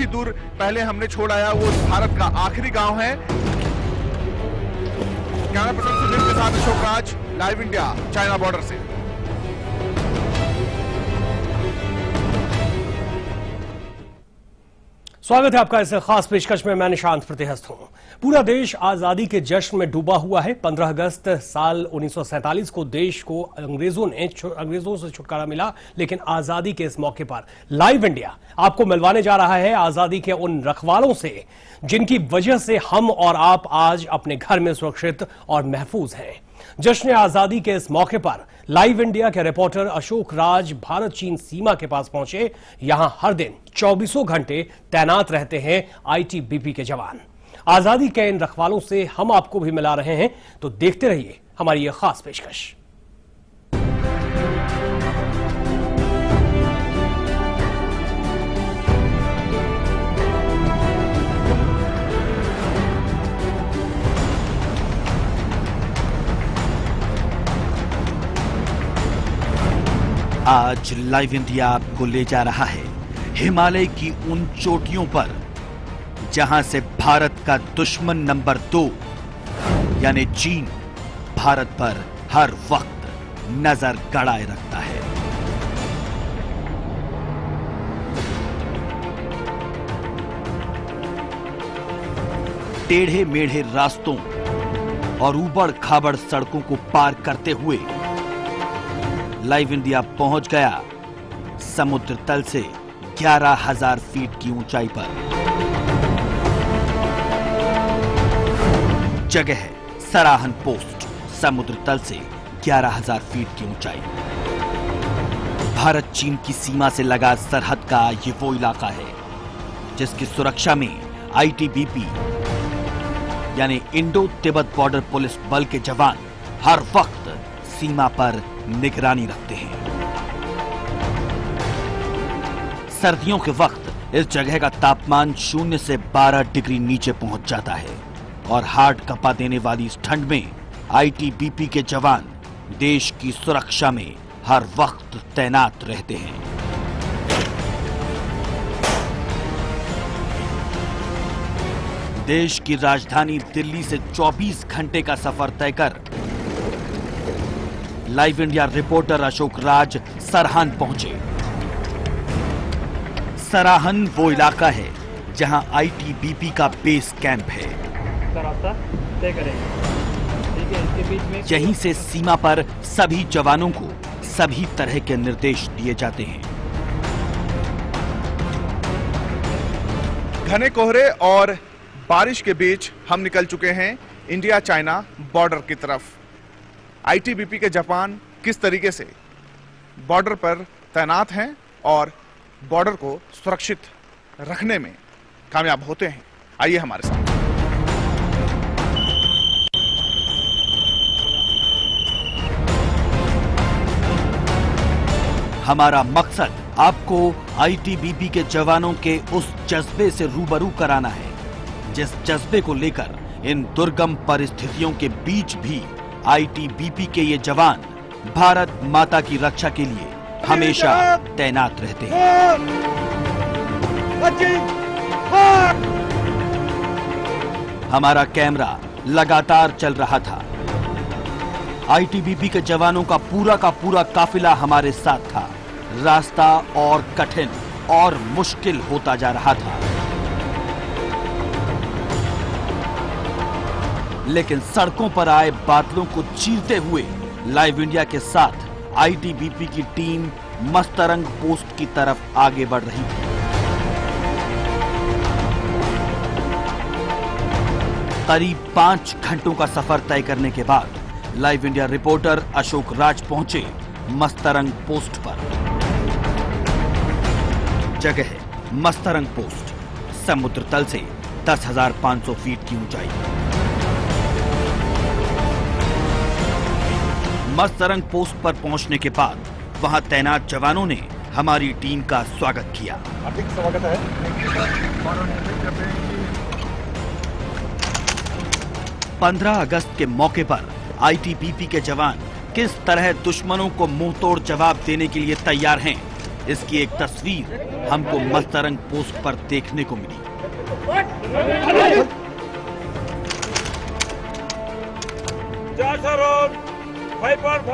ही दूर पहले हमने छोड़ आया वो भारत का आखिरी गांव है। कैमरा पर्सन सुनील के साथ Ashok Raj, live India, China border से। स्वागत है आपका इस खास पेशकश में। मैं निशांत प्रतिहस्त हूं। पूरा देश आजादी के जश्न में डूबा हुआ है। 15 अगस्त साल 1947 को देश को अंग्रेजों से छुटकारा मिला, लेकिन आजादी के इस मौके पर लाइव इंडिया आपको मिलवाने जा रहा है आजादी के उन रखवालों से जिनकी वजह से हम और आप आज अपने घर में सुरक्षित और महफूज हैं। जश्न आजादी के इस मौके पर लाइव इंडिया के रिपोर्टर अशोक राज भारत चीन सीमा के पास पहुंचे। यहां हर दिन 24 घंटे तैनात रहते हैं आईटीबीपी के जवान। आजादी के इन रखवालों से हम आपको भी मिला रहे हैं, तो देखते रहिए हमारी यह खास पेशकश। आज लाइव इंडिया आपको ले जा रहा है हिमालय की उन चोटियों पर जहां से भारत का दुश्मन नंबर 2 यानी चीन भारत पर हर वक्त नजर गड़ाए रखता है। टेढ़े मेढ़े रास्तों और ऊबड़ खाबड़ सड़कों को पार करते हुए लाइव इंडिया पहुंच गया समुद्र तल से 11,000 फीट की ऊंचाई पर। जगह है सराहन पोस्ट, समुद्र तल से 11,000 फीट की ऊंचाई। भारत चीन की सीमा से लगा सरहद का ये वो इलाका है जिसकी सुरक्षा में आईटीबीपी यानी इंडो तिब्बत बॉर्डर पुलिस बल के जवान हर वक्त सीमा पर निगरानी रखते हैं। सर्दियों के वक्त इस जगह का तापमान 0 से 12 डिग्री नीचे पहुंच जाता है और हार्ट कपा देने वाली इस ठंड में आईटीबीपी के जवान देश की सुरक्षा में हर वक्त तैनात रहते हैं। देश की राजधानी दिल्ली से 24 घंटे का सफर तय कर live India reporter Ashok Raj सरहान पहुंचे। सराहन वो इलाका है जहां आईटीबीपी का बेस कैंप है। रास्ता तय करेंगे, ठीक है। इसके बीच में यहीं से सीमा पर सभी जवानों को सभी तरह के निर्देश दिए जाते हैं। घने कोहरे और बारिश के बीच हम निकल चुके हैं इंडिया चाइना बॉर्डर की तरफ। आईटीबीपी के जवान किस तरीके से बॉर्डर पर तैनात हैं और बॉर्डर को सुरक्षित रखने में कामयाब होते हैं, आइए हमारे साथ। हमारा मकसद आपको आईटीबीपी के जवानों के उस जज्बे से रूबरू कराना है जिस जज्बे को लेकर इन दुर्गम परिस्थितियों के बीच भी आईटीबीपी के ये जवान भारत माता की रक्षा के लिए हमेशा तैनात रहते हैं। हमारा कैमरा लगातार चल रहा था। आईटीबीपी के जवानों का पूरा काफिला हमारे साथ था। रास्ता और कठिन और मुश्किल होता जा रहा था, लेकिन सड़कों पर आए बादलों को चीरते हुए लाइव इंडिया के साथ आईटीबीपी की टीम मस्तरंग पोस्ट की तरफ आगे बढ़ रही थी। करीब 5 घंटों का सफर तय करने के बाद live India reporter Ashok Raj पहुंचे मस्तरंग पोस्ट पर। जगह है मस्तरंग पोस्ट, समुद्र तल से 10,500 फीट की ऊंचाई। मस्तरंग पोस्ट पर पहुंचने के बाद वहां तैनात जवानों ने हमारी टीम का स्वागत किया। हार्दिक स्वागत है। 15 अगस्त के मौके पर आईटीबीपी के जवान किस तरह दुश्मनों को मुंहतोड़ जवाब देने के लिए तैयार हैं, इसकी एक तस्वीर हमको मस्तरंग पोस्ट पर देखने को मिली।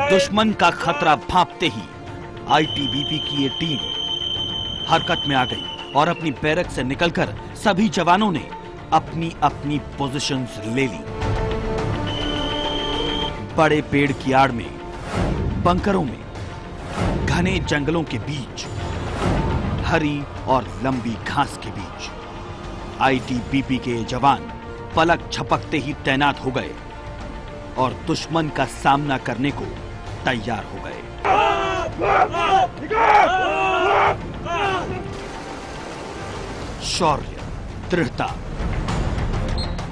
दुश्मन का खतरा भांपते ही आईटीबीपी की ये टीम हरकत में आ गई और अपनी बैरक से निकलकर सभी जवानों ने अपनी अपनी पोजीशंस ले ली। बड़े पेड़ की आड़ में, बंकरों में, घने जंगलों के बीच, हरी और लंबी घास के बीच आईटीबीपी के जवान पलक झपकते ही तैनात हो गए और दुश्मन का सामना करने को तैयार हो गए। शौर्य, दृढ़ता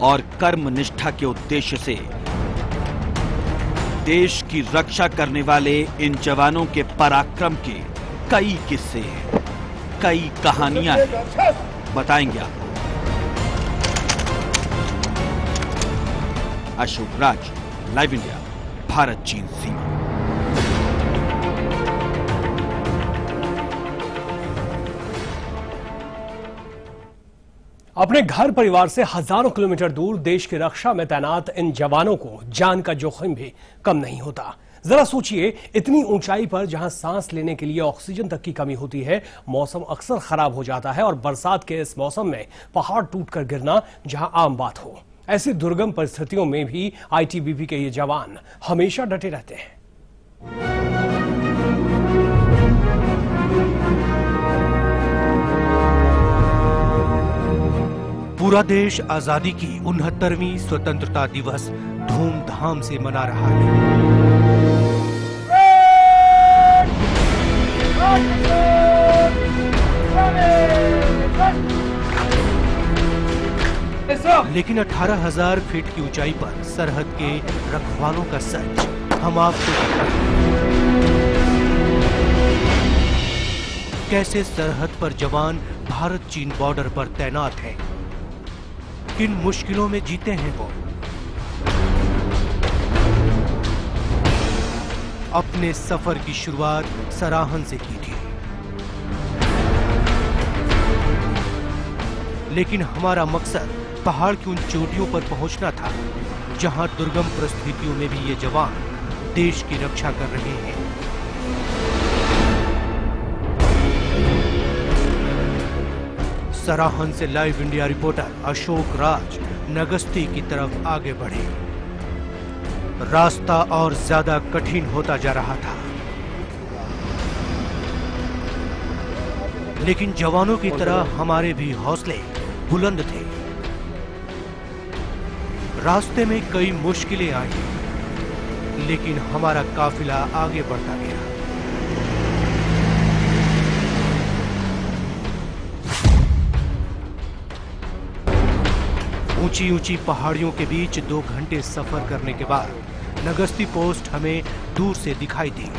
और कर्मनिष्ठा के उद्देश्य से देश की रक्षा करने वाले इन जवानों के पराक्रम के कई किस्से हैं, कई कहानियां हैं, बताएंगे आपको। अशोक राज, लाइव इंडिया, भारत चीन सीमा। अपने घर परिवार से हजारों किलोमीटर दूर देश की रक्षा में तैनात इन जवानों को जान का जोखिम भी कम नहीं होता। जरा सोचिए, इतनी ऊंचाई पर जहां सांस लेने के लिए ऑक्सीजन तक की कमी होती है, मौसम अक्सर खराब हो जाता है और बरसात के इस मौसम में पहाड़ टूटकर गिरना जहां आम बात हो। ऐसी दुर्गम परिस्थितियों में भी आईटीबीपी के ये जवान हमेशा डटे रहते हैं। पूरा देश आजादी की 69वीं स्वतंत्रता दिवस धूमधाम से मना रहा है। लेकिन 18,000 फीट की ऊंचाई पर सरहद के रखवालों का सच हम आपको कैसे सरहद पर जवान भारत चीन बॉर्डर पर तैनात हैं, किन मुश्किलों में जीते हैं वो। अपने सफर की शुरुआत सराहन से की थी, लेकिन हमारा मकसद पहाड़ की उन चोटियों पर पहुंचना था जहां दुर्गम परिस्थितियों में भी ये जवान देश की रक्षा कर रहे हैं। सराहन से live India reporter Ashok Raj नगस्ती की तरफ आगे बढ़े। रास्ता और ज्यादा कठिन होता जा रहा था, लेकिन जवानों की तरह हमारे भी हौसले बुलंद थे। रास्ते में कई मुश्किलें आई, लेकिन हमारा काफिला आगे बढ़ता गया। ऊंची ऊंची पहाड़ियों के बीच 2 घंटे सफर करने के बाद नगस्ती पोस्ट हमें दूर से दिखाई दी।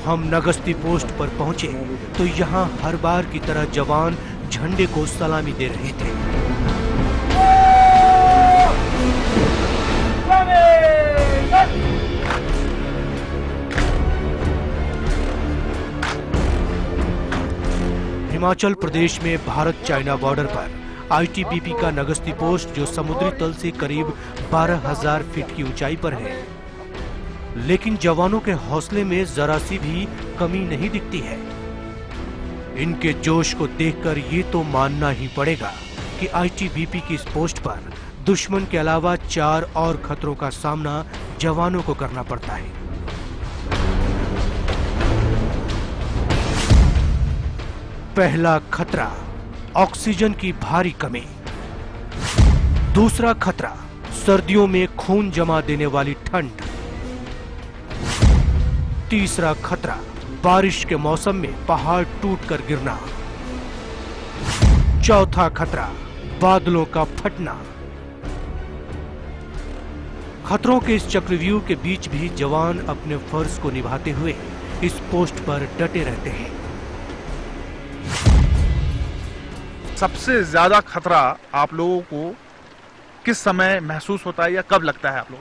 हम नगस्ती पोस्ट पर पहुंचे तो यहां हर बार की तरह जवान झंडे को सलामी दे रहे थे। हिमाचल प्रदेश में भारत चाइना बॉर्डर पर आईटीबीपी का नगस्ती पोस्ट, जो समुद्री तल से करीब 12,000 फीट की ऊंचाई पर है, लेकिन जवानों के हौसले में जरा सी भी कमी नहीं दिखती है। इनके जोश को देखकर ये तो मानना ही पड़ेगा कि आईटीबीपी की इस पोस्ट पर दुश्मन के अलावा 4 और खतरों का सामना जवानों को करना पड़ता है। पहला खतरा, ऑक्सीजन की भारी कमी। दूसरा खतरा, सर्दियों में खून जमा देने वाली ठंड। तीसरा खतरा, बारिश के मौसम में पहाड़ टूटकर गिरना। चौथा खतरा, बादलों का फटना। खतरों के इस चक्रव्यूह के बीच भी जवान अपने फर्ज को निभाते हुए इस पोस्ट पर डटे रहते हैं। सबसे ज्यादा खतरा आप लोगों को किस समय महसूस होता है या कब लगता है आप लोग?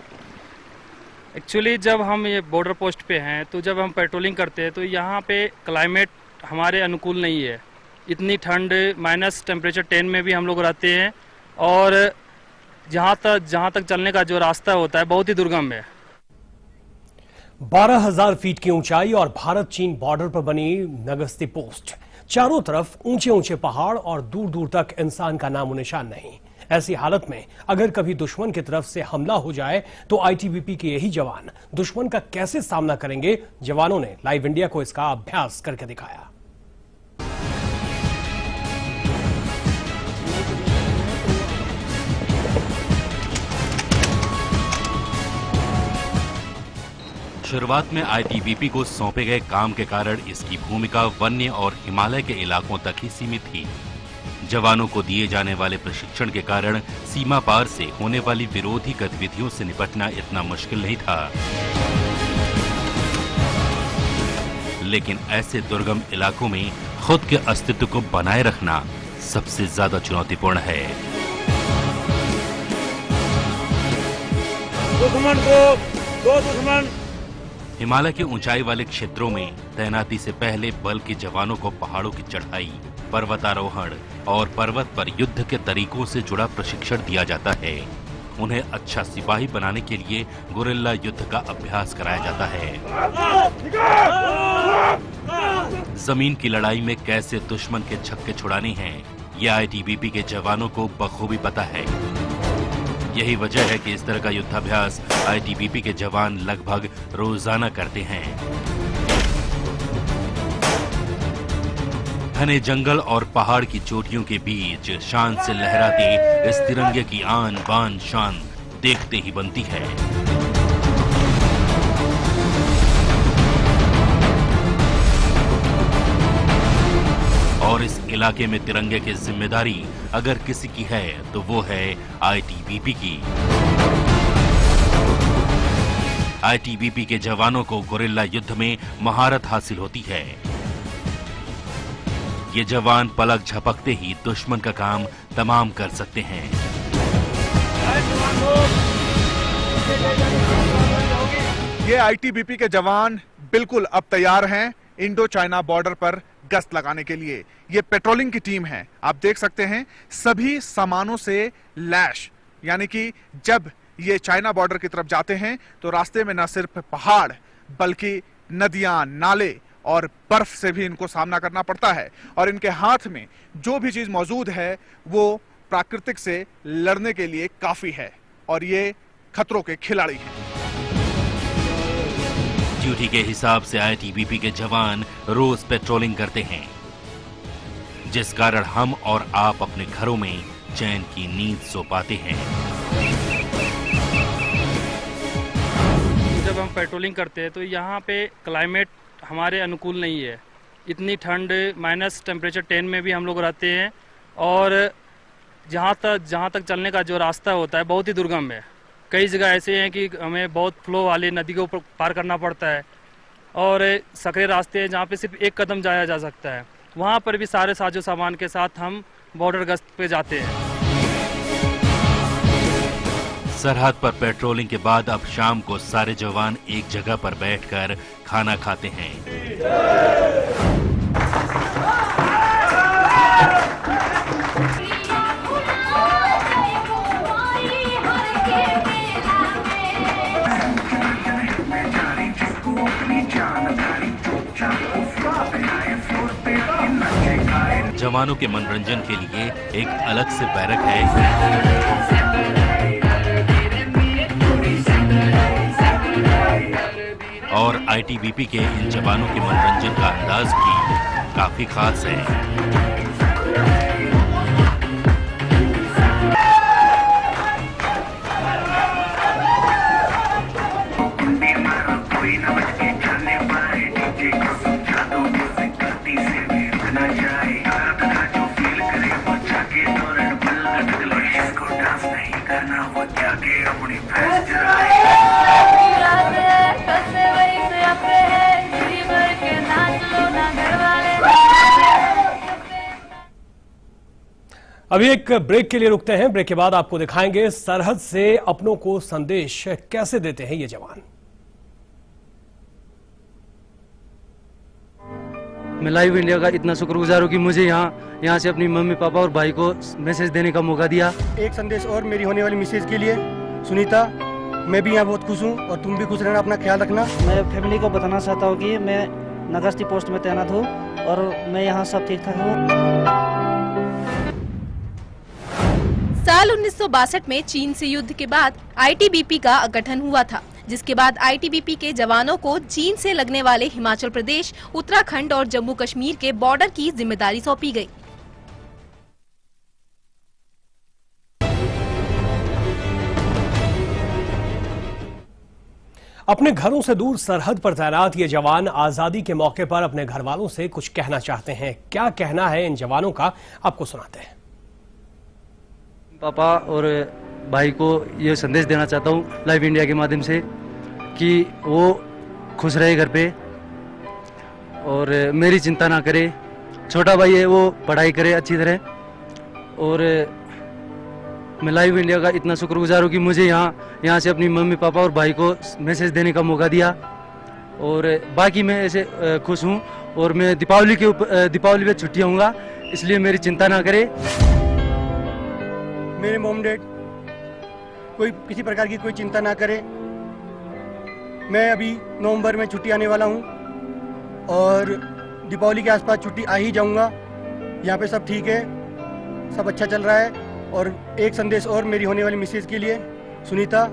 एक्चुअली जब हम ये बॉर्डर पोस्ट पे हैं तो जब हम पेट्रोलिंग करते हैं तो यहाँ पे क्लाइमेट हमारे अनुकूल नहीं है। इतनी ठंड, माइनस टेम्परेचर 10 में भी हम लोग रहते हैं और जहाँ तक चलने का जो रास्ता होता है बहुत ही दुर्गम है। 12,000 फीट की ऊंचाई और भारत चीन बॉर्डर पर बनी नगस्ती पोस्ट। चारों तरफ ऊंचे ऊंचे पहाड़ और दूर दूर तक इंसान का नामो निशान नहीं। ऐसी हालत में अगर कभी दुश्मन की तरफ से हमला हो जाए तो आईटीबीपी के यही जवान दुश्मन का कैसे सामना करेंगे? जवानों ने लाइव इंडिया को इसका अभ्यास करके दिखाया। शुरुआत में आईटीबीपी को सौंपे गए काम के कारण इसकी भूमिका वन्य और हिमालय के इलाकों तक ही सीमित थी। जवानों को दिए जाने वाले प्रशिक्षण के कारण सीमा पार से होने वाली विरोधी गतिविधियों से निपटना इतना मुश्किल नहीं था, लेकिन ऐसे दुर्गम इलाकों में खुद के अस्तित्व को बनाए रखना सबसे ज्यादा चुनौतीपूर्ण है। हिमालय के ऊंचाई वाले क्षेत्रों में तैनाती से पहले बल के जवानों को पहाड़ों की चढ़ाई, पर्वतारोहण और पर्वत पर युद्ध के तरीकों से जुड़ा प्रशिक्षण दिया जाता है। उन्हें अच्छा सिपाही बनाने के लिए गुरिल्ला युद्ध का अभ्यास कराया जाता है। जमीन की लड़ाई में कैसे दुश्मन के छक्के छुड़ाने हैं, यह आईटीबीपी के जवानों को बखूबी पता है। यही वजह है कि इस तरह का युद्धाभ्यास आईटीबीपी के जवान लगभग रोजाना करते हैं। घने जंगल और पहाड़ की चोटियों के बीच शान से लहराते इस तिरंगे की आन बान शान देखते ही बनती है। और इस इलाके में तिरंगे की जिम्मेदारी अगर किसी की है तो वो है आईटीबीपी की। आईटीबीपी के जवानों को गुरिल्ला युद्ध में महारत हासिल होती है। ये जवान पलक झपकते ही दुश्मन का काम तमाम कर सकते हैं। ये आईटीबीपी के जवान बिल्कुल अब तैयार हैं इंडो चाइना बॉर्डर पर गश्त लगाने के लिए। ये पेट्रोलिंग की टीम है। आप देख सकते हैं सभी सामानों से लैश, यानी कि जब ये चाइना बॉर्डर की तरफ जाते हैं तो रास्ते में न सिर्फ पहाड़ बल्कि नदियां, नाले और बर्फ से भी इनको सामना करना पड़ता है। और इनके हाथ में जो भी चीज मौजूद है वो प्राकृतिक से लड़ने के लिए काफी है और ये खतरों के खिलाड़ी हैं। ड्यूटी के हिसाब से आईटीबीपी के जवान रोज पेट्रोलिंग करते हैं, जिस कारण हम और आप अपने घरों में चैन की नींद सो पाते हैं। जब हम पेट्रोलिंग करते हैं तो यहाँ पे क्लाइमेट हमारे अनुकूल नहीं है। इतनी ठंड, माइनस टेम्परेचर 10 में भी हम लोग रहते हैं और जहाँ तक चलने का जो रास्ता होता है बहुत ही दुर्गम है। कई जगह ऐसे हैं कि हमें बहुत फ्लो वाले नदी को पार करना पड़ता है और सकरे रास्ते हैं जहाँ पे सिर्फ एक कदम जाया जा सकता है। वहाँ पर भी सारे साजो सामान के साथ हम बॉर्डर गश्त पे जाते हैं। सरहद पर पेट्रोलिंग के बाद अब शाम को सारे जवान एक जगह पर बैठकर खाना खाते हैं। जवानों के मनोरंजन के लिए एक अलग से बैरक है और आईटीबीपी के इन जवानों के मनोरंजन का अंदाज भी काफी खास है। अभी एक ब्रेक के लिए रुकते हैं। ब्रेक के बाद आपको दिखाएंगे सरहद से अपनों को संदेश कैसे देते हैं ये जवान। मैं लाइव इंडिया का इतना शुक्रगुजार हूँ कि मुझे यहाँ से अपनी मम्मी पापा और भाई को मैसेज देने का मौका दिया। एक संदेश और मेरी होने वाली मिसेज के लिए। सुनीता, मैं भी यहाँ बहुत खुश हूँ और तुम भी खुश रहना, अपना ख्याल रखना। मैं फैमिली को बताना चाहता हूँ कि मैं नगस्ती पोस्ट में तैनात हूँ और मैं यहाँ सब ठीक ठाक हूँ। साल 1962 में चीन से युद्ध के बाद आईटीबीपी का गठन हुआ था, जिसके बाद आईटीबीपी के जवानों को चीन से लगने वाले हिमाचल प्रदेश, उत्तराखंड और जम्मू कश्मीर के बॉर्डर की जिम्मेदारी सौंपी गई। अपने घरों से दूर सरहद पर तैनात ये जवान आजादी के मौके पर अपने घर वालों से कुछ कहना चाहते हैं। क्या कहना है इन जवानों का, आपको सुनाते हैं। पापा और भाई को ये संदेश देना चाहता हूँ लाइव इंडिया के माध्यम से कि वो खुश रहे घर पे और मेरी चिंता ना करे। छोटा भाई है, वो पढ़ाई करे अच्छी तरह। और मैं लाइव इंडिया का इतना शुक्रगुजार हूँ कि मुझे यहाँ से अपनी मम्मी पापा और भाई को मैसेज देने का मौका दिया। और बाकी मैं ऐसे खुश हूँ और मैं दीपावली पे छुट्टी आऊँगा, इसलिए मेरी चिंता ना करे। मेरे मॉम डैड कोई किसी प्रकार की कोई चिंता ना करे। मैं अभी नवंबर में छुट्टी आने वाला हूँ और दीपावली के आसपास छुट्टी आ ही जाऊँगा। यहाँ पे सब ठीक है, सब अच्छा चल रहा है। और एक संदेश और मेरी होने वाली मिसेज के लिए। सुनीता,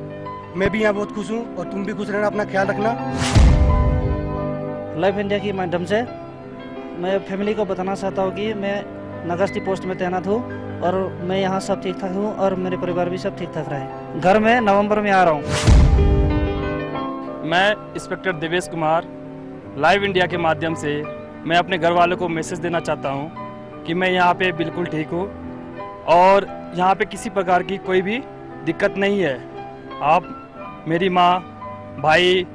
मैं भी यहाँ बहुत खुश हूँ और तुम भी खुश रहना, अपना ख्याल रखना। लाइव इंडिया के माध्यम से मैं फैमिली को बताना चाहता हूँ कि मैं नगस्ती पोस्ट में तैनात हूँ और मैं यहाँ सब ठीक ठाक हूँ और मेरे परिवार भी सब ठीक ठाक रहे। घर में नवंबर में आ रहा हूँ। मैं inspector Devesh Kumar live India के माध्यम से मैं अपने घर वालों को मैसेज देना चाहता हूँ कि मैं यहाँ पे बिल्कुल ठीक हूँ और यहाँ पे किसी प्रकार की कोई भी दिक्कत नहीं है। आप मेरी माँ, भाई,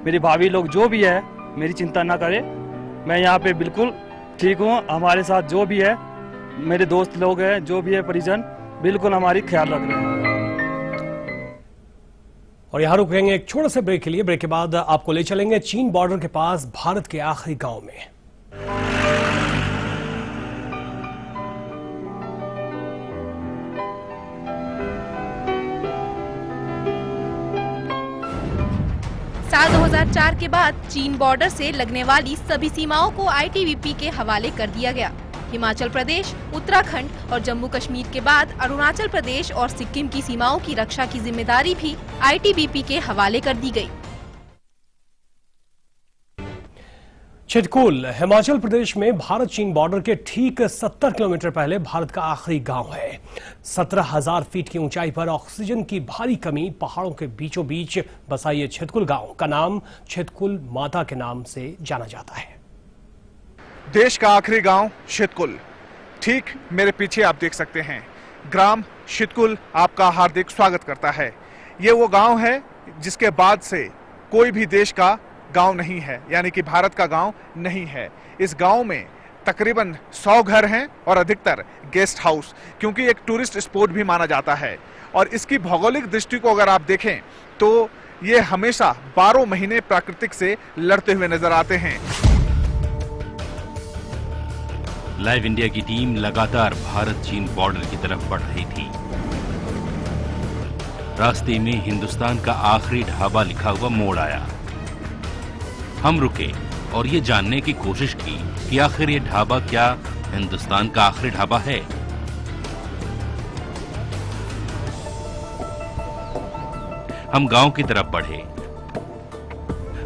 मेरी भाभी लोग जो भी है, मेरी चिंता ना करें। मैं यहाँ पे बिल्कुल ठीक हूँ। हमारे साथ जो भी है, मेरे दोस्त लोग हैं, जो भी है परिजन, बिल्कुल हमारी ख्याल रख रहे हैं। और यहाँ रुकेंगे एक छोटे से ब्रेक के लिए। ब्रेक के बाद आपको ले चलेंगे चीन बॉर्डर के पास भारत के आखिरी गांव में। साल 2004 के बाद चीन बॉर्डर से लगने वाली सभी सीमाओं को आईटीबीपी के हवाले कर दिया गया। हिमाचल प्रदेश, उत्तराखंड और जम्मू कश्मीर के बाद अरुणाचल प्रदेश और सिक्किम की सीमाओं की रक्षा की जिम्मेदारी भी आईटीबीपी के हवाले कर दी गई। छितकुल हिमाचल प्रदेश में भारत चीन बॉर्डर के ठीक 70 किलोमीटर पहले भारत का आखिरी गांव है। 17,000 फीट की ऊंचाई पर ऑक्सीजन की भारी कमी, पहाड़ों के बीचों बीच बसा ये छितकुल गांव का नाम छितकुल माता के नाम से जाना जाता है। देश का आखिरी गांव छितकुल, ठीक मेरे पीछे आप देख सकते हैं। ग्राम छितकुल आपका हार्दिक स्वागत करता है। ये वो गांव है जिसके बाद से कोई भी देश का गांव नहीं है, यानी कि भारत का गांव नहीं है। इस गांव में तकरीबन 100 घर हैं और अधिकतर गेस्ट हाउस, क्योंकि एक टूरिस्ट स्पॉट भी माना जाता है। और इसकी भौगोलिक दृष्टि को अगर आप देखें तो ये हमेशा 12 महीने प्राकृतिक से लड़ते हुए नजर आते हैं। लाइव इंडिया की टीम लगातार भारत चीन बॉर्डर की तरफ बढ़ रही थी। रास्ते में हिंदुस्तान का आखिरी ढाबा लिखा हुआ मोड़ आया। हम रुके और ये जानने की कोशिश की कि आखिर ये ढाबा क्या हिंदुस्तान का आखिरी ढाबा है। हम गांव की तरफ बढ़े।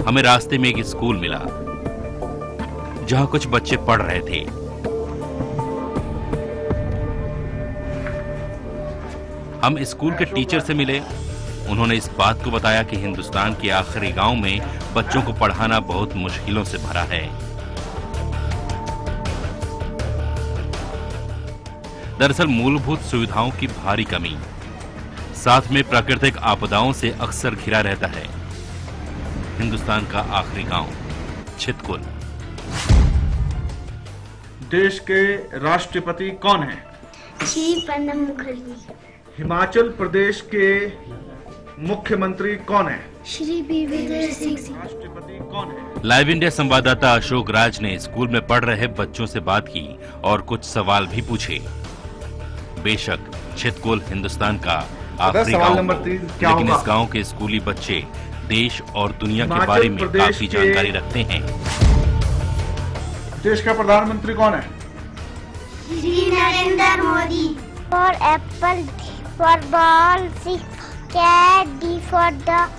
हमें रास्ते में एक स्कूल मिला जहां कुछ बच्चे पढ़ रहे थे। हम स्कूल के टीचर से मिले। उन्होंने इस बात को बताया कि हिंदुस्तान के आखिरी गांव में बच्चों को पढ़ाना बहुत मुश्किलों से भरा है। दरअसल मूलभूत सुविधाओं की भारी कमी, साथ में प्राकृतिक आपदाओं से अक्सर घिरा रहता है हिंदुस्तान का आखिरी गांव छितकुल। देश के राष्ट्रपति कौन हैं? श्री प्रणब मुखर्जी। हिमाचल प्रदेश के मुख्यमंत्री कौन है? श्री वीरभद्र सिंह। राष्ट्रपति कौन है? लाइव इंडिया संवाददाता अशोक राज ने स्कूल में पढ़ रहे बच्चों से बात की और कुछ सवाल भी पूछे। बेशक छितकुल हिंदुस्तान का आखिरी गांव हो, लेकिन इस गांव के स्कूली बच्चे देश और दुनिया के बारे में काफी जानकारी रखते हैं। देश का प्रधानमंत्री कौन है? Shri Narendra Modi. For apple, for ball, C cat, D for duck,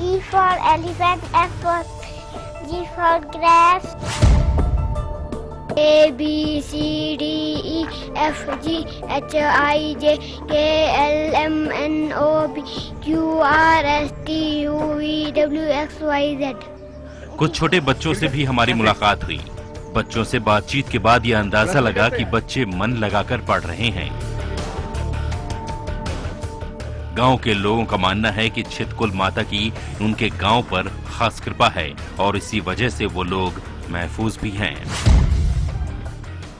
E for elephant, F for G for grass. A B C D E F G H I J K L M N O P Q R S T U V W X Y Z। कुछ छोटे बच्चों से भी हमारी मुलाकात हुई। बच्चों से बातचीत के बाद यह अंदाजा लगा कि बच्चे मन लगाकर पढ़ रहे हैं। गांव के लोगों का मानना है कि छितकुल माता की उनके गांव पर खास कृपा है और इसी वजह से वो लोग महफूज भी हैं।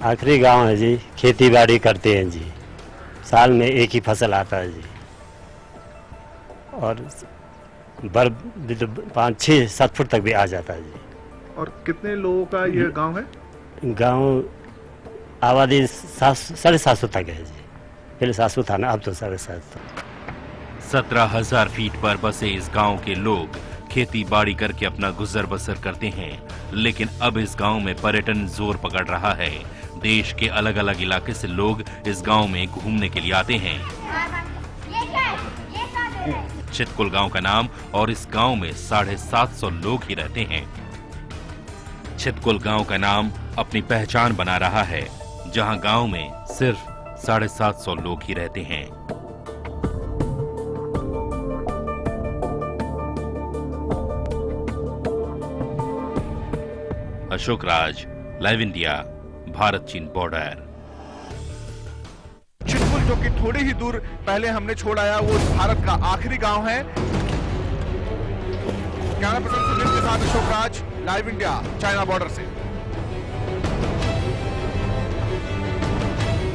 आखिरी गांव है जी, खेती बाड़ी करते हैं जी, साल में एक ही फसल आता है जी, और 5-6-7 फुट तक भी आ जाता है जी। और कितने लोगों का ये गांव है? गांव आबादी 750 तक है जी, पहले 700 था ना, अब तो 750। 17,000 फीट पर बसे इस गांव के लोग खेती बाड़ी करके अपना गुजर बसर करते हैं, लेकिन अब इस गांव में पर्यटन जोर पकड़ रहा है। देश के अलग अलग इलाके से लोग इस गांव में घूमने के लिए आते हैं। छितकुल गांव का नाम, और इस गांव में 750 लोग ही रहते हैं। छितकुल गांव का नाम अपनी पहचान बना रहा है, जहां गांव में सिर्फ 750 लोग ही रहते हैं। अशोक राज, लाइव इंडिया, भारत चीन बॉर्डर। छितकुल जो कि थोड़ी ही दूर पहले हमने छोड़ आया, वो भारत का आखिरी गांव है। कैमरा पर्सन सुनील के साथ Ashok Raj, live India, China border से।